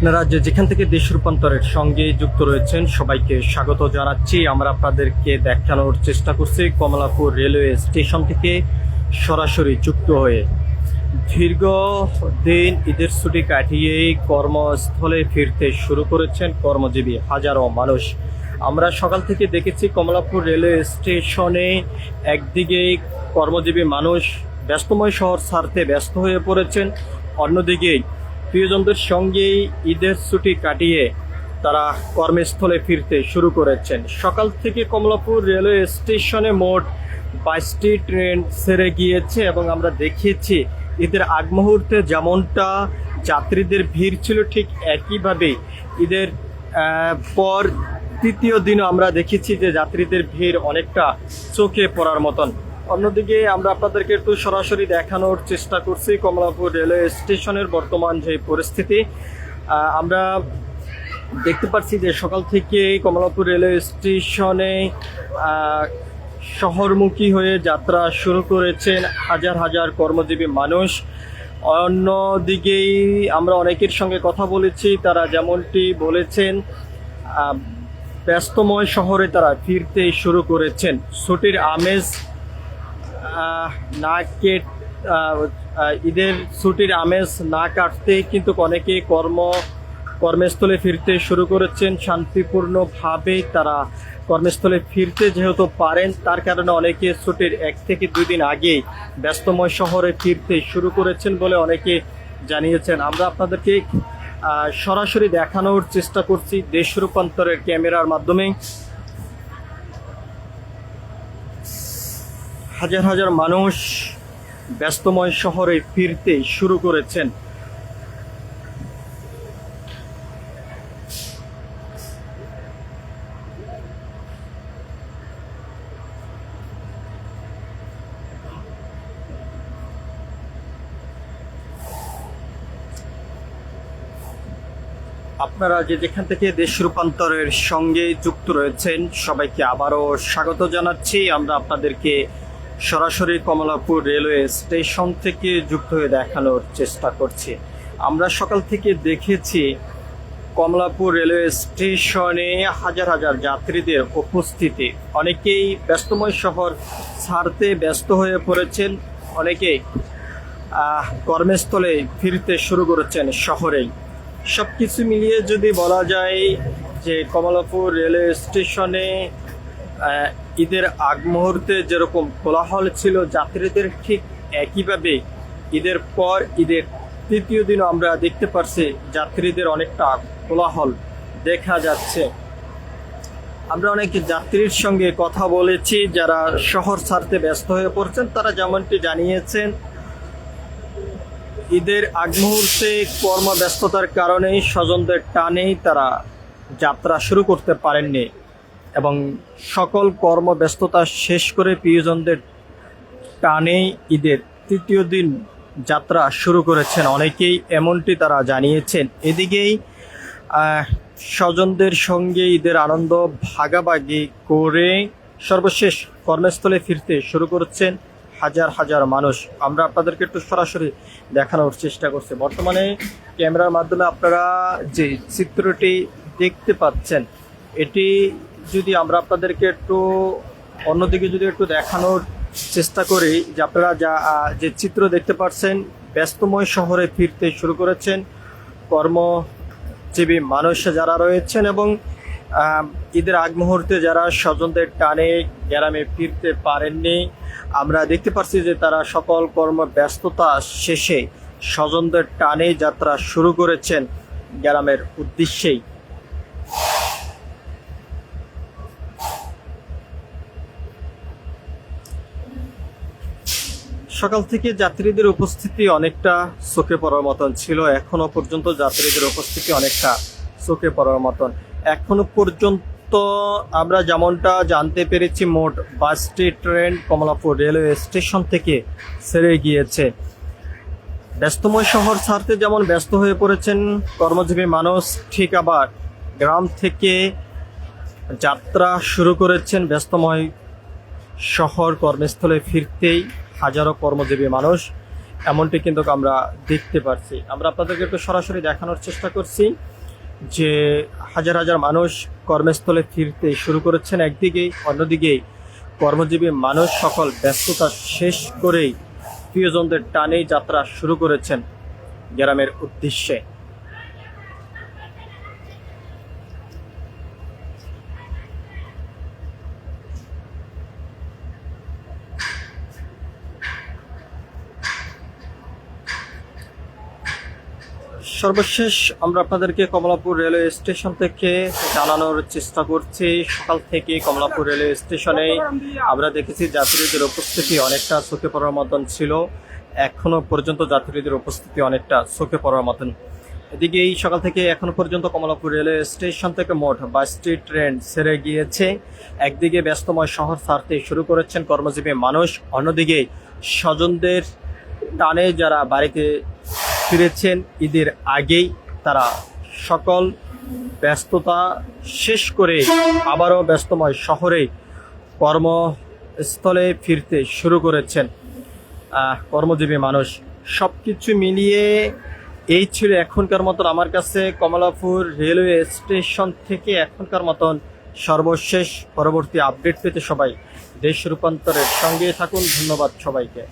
আপনারা যেখান থেকে দেশ রূপান্তরের সঙ্গে যুক্ত রয়েছেন সবাইকে স্বাগত জানাচ্ছি। আমরা আপনাদেরকে দেখানোর চেষ্টা করছি কমলাপুর রেলওয়ে স্টেশন থেকে সরাসরি যুক্ত হয়ে দীর্ঘদিন ঈদের ছুটি কাটিয়ে কর্মস্থলে ফিরতে শুরু করেছেন কর্মজীবী হাজারো মানুষ। আমরা সকাল থেকে দেখেছি কমলাপুর রেলওয়ে স্টেশনে একদিকে কর্মজীবী মানুষ ব্যস্তময় শহর ছাড়তে ব্যস্ত হয়ে পড়েছেন, অন্যদিকে প্রিয়জনদের সঙ্গে ঈদের ছুটি কাটিয়ে তারা কর্মস্থলে ফিরতে শুরু করেছেন। সকাল থেকে কমলাপুর রেলওয়ে স্টেশনে মোট 22টি ট্রেন ছেড়ে গিয়েছে এবং আমরা দেখেছি ঈদের আগ মুহূর্তে যেমনটা যাত্রীদের ভিড় ছিল ঠিক একইভাবে ঈদের পর তৃতীয় দিনও আমরা দেখেছি যে যাত্রীদের ভিড় অনেকটা চোখে পড়ার মতন। অন্যদিকে আমরা আপনাদেরকে একটু সরাসরি দেখানোর চেষ্টা করছি কমলাপুর রেলওয়ে স্টেশনের বর্তমান যে পরিস্থিতি। আমরা দেখতে পাচ্ছি যে সকাল থেকে কমলাপুর রেলওয়ে স্টেশনে শহরমুখী হয়ে যাত্রা শুরু করেছেন হাজার হাজার কর্মজীবী মানুষ। অন্যদিকেই আমরা অনেকের সঙ্গে কথা বলেছি, তারা যেমনটি বলেছেন ব্যস্তময় শহরে তারা ফিরতে শুরু করেছেন। ছুটির আমেজ ঈদের ছুটির আমেজ না কাটতে কিন্তু অনেকে কর্মস্থলে ফিরতে শুরু করেছেন শান্তিপূর্ণভাবে। তারা কর্মস্থলে ফিরতে যেহেতু পারেন তার কারণে অনেকে ছুটির 1 থেকে 2 দিন আগেই ব্যস্তময় শহরে ফিরতে শুরু করেছেন বলে অনেকে জানিয়েছেন। আমরা আপনাদেরকে সরাসরি দেখানোর চেষ্টা করছি দেশ রূপান্তরের ক্যামেরার মাধ্যমে। হাজার হাজার মানুষ ব্যস্তময় শহরে ফিরতে শুরু করেছেন। আপনারা যেখান থেকে দেশ রূপান্তরের সঙ্গে যুক্ত রয়েছেন সবাইকে আবারও স্বাগত জানাচ্ছি। আমরা আপনাদেরকে সরাসরি কমলাপুর রেলওয়ে স্টেশন থেকে যুক্ত হয়ে দেখানোর চেষ্টা করছি। আমরা সকাল থেকে দেখেছি কমলাপুর রেলওয়ে স্টেশনে হাজার হাজার যাত্রীদের উপস্থিতি। অনেকেই ব্যস্তময় শহর ছাড়তে ব্যস্ত হয়ে পড়েছেন, অনেকেই কর্মস্থলে ফিরতে শুরু করেছেন শহরেই। সব কিছু মিলিয়ে যদি বলা যায় যে কমলাপুর রেলওয়ে স্টেশনে ঈদের আগ মুহূর্তে যেরকম কোলাহল ছিল যাত্রীদের, ঠিক একইভাবে ঈদের পর ঈদের তৃতীয় দিনও আমরা দেখতে পাচ্ছি যাত্রীদের অনেকটা কোলাহল দেখা যাচ্ছে। আমরা অনেক যাত্রীর সঙ্গে কথা বলেছি যারা শহর ছাড়তে ব্যস্ত হয়ে পড়ছেন, তারা যেমনটি জানিয়েছেন ঈদের আগ মুহূর্তে কর্মব্যস্ততার কারণেই স্বজনদের টানেই তারা যাত্রা শুরু করতে পারেননি এবং সকল কর্মব্যস্ততা শেষ করে প্রিয়জনদের টানেই ঈদের তৃতীয় দিন যাত্রা শুরু করেছেন অনেকেই, এমনটি তারা জানিয়েছেন। এদিকেই স্বজনদের সঙ্গে ঈদের আনন্দ ভাগাভাগি করে সর্বশেষ কর্মস্থলে ফিরতে শুরু করেছেন হাজার হাজার মানুষ। আমরা আপনাদেরকে একটু সরাসরি দেখানোর চেষ্টা করছি। বর্তমানে ক্যামেরার মাধ্যমে আপনারা যে চিত্রটি দেখতে পাচ্ছেন এটি যদি আমরা আপনাদেরকে একটু অন্যদিকে যদি একটু দেখানোর চেষ্টা করি, যে আপনারা যে চিত্র দেখতে পাচ্ছেন ব্যস্তময় শহরে ফিরতে শুরু করেছেন কর্মজীবী মানুষ যারা রয়েছেন এবং ঈদের আগ মুহূর্তে যারা স্বজনদের টানে গ্রামে ফিরতে পারেননি, আমরা দেখতে পাচ্ছি যে তারা সকল কর্মব্যস্ততা শেষে স্বজনদের টানে যাত্রা শুরু করেছেন গ্রামের উদ্দেশ্যেই। সকাল থেকে যাত্রীদের উপস্থিতি অনেকটা চোখে পড়ার মতন ছিল, এখনো পর্যন্ত যাত্রীদের উপস্থিতি অনেকটা চোখে পড়ার মতন। এখনো পর্যন্ত আমরা যেমনটা জানতে পেরেছি মোট 22টি ট্রেন কমলাপুর রেলওয়ে স্টেশন থেকে ছেড়ে গিয়েছে। ব্যস্তময় শহর ছাড়তে যেমন ব্যস্ত হয়ে পড়েছেন কর্মজীবী মানুষ, ঠিক আবার গ্রাম থেকে যাত্রা শুরু করেছেন ব্যস্তময় শহর কর্মস্থলে ফিরতেই হাজারো কর্মজীবী মানুষ। এমনটি কিন্তু আমরা দেখতে পাচ্ছি। আমরা আপনাদেরকে একটু সরাসরি দেখানোর চেষ্টা করছি যে হাজার হাজার মানুষ কর্মস্থলে ফিরতে শুরু করেছেন একদিকেই, অন্যদিকে কর্মজীবী মানুষ সকল ব্যস্ততা শেষ করেই প্রিয়জনদের টানেই যাত্রা শুরু করেছেন গ্রামের উদ্দেশ্যে। সর্বশেষ আমরা আপনাদেরকে কমলাপুর রেলওয়ে স্টেশন থেকে জানানোর চেষ্টা করছি। সকাল থেকে কমলাপুর রেলওয়ে স্টেশনে আমরা দেখেছি যাত্রীদের উপস্থিতি অনেকটা চোখে পড়ার মতন ছিল, এখনো পর্যন্ত যাত্রীদের উপস্থিতি অনেকটা চোখে পড়ার মতন। এদিকে এই সকাল থেকে এখনো পর্যন্ত কমলাপুর রেলওয়ে স্টেশন থেকে মোট 22টি ট্রেন ছেড়ে গিয়েছে। একদিকে ব্যস্তময় শহর ছাড়তে শুরু করেছেন কর্মজীবী মানুষ, অন্যদিকে স্বজনদের টানে যারা বাড়িতে ফিরেছেন ঈদের আগেই, তারা সকল ব্যস্ততা শেষ করে আবারও ব্যস্তময় শহরে কর্মস্থলে ফিরতে শুরু করেছেন কর্মজীবী মানুষ। সব কিছু মিলিয়ে এই ছিল এখনকার মতন আমার কাছে কমলাপুর রেলওয়ে স্টেশন থেকে এখনকার মতন সর্বশেষ। পরবর্তী আপডেট পেতে সবাই দেশ রূপান্তরের সঙ্গে থাকুন। ধন্যবাদ সবাইকে।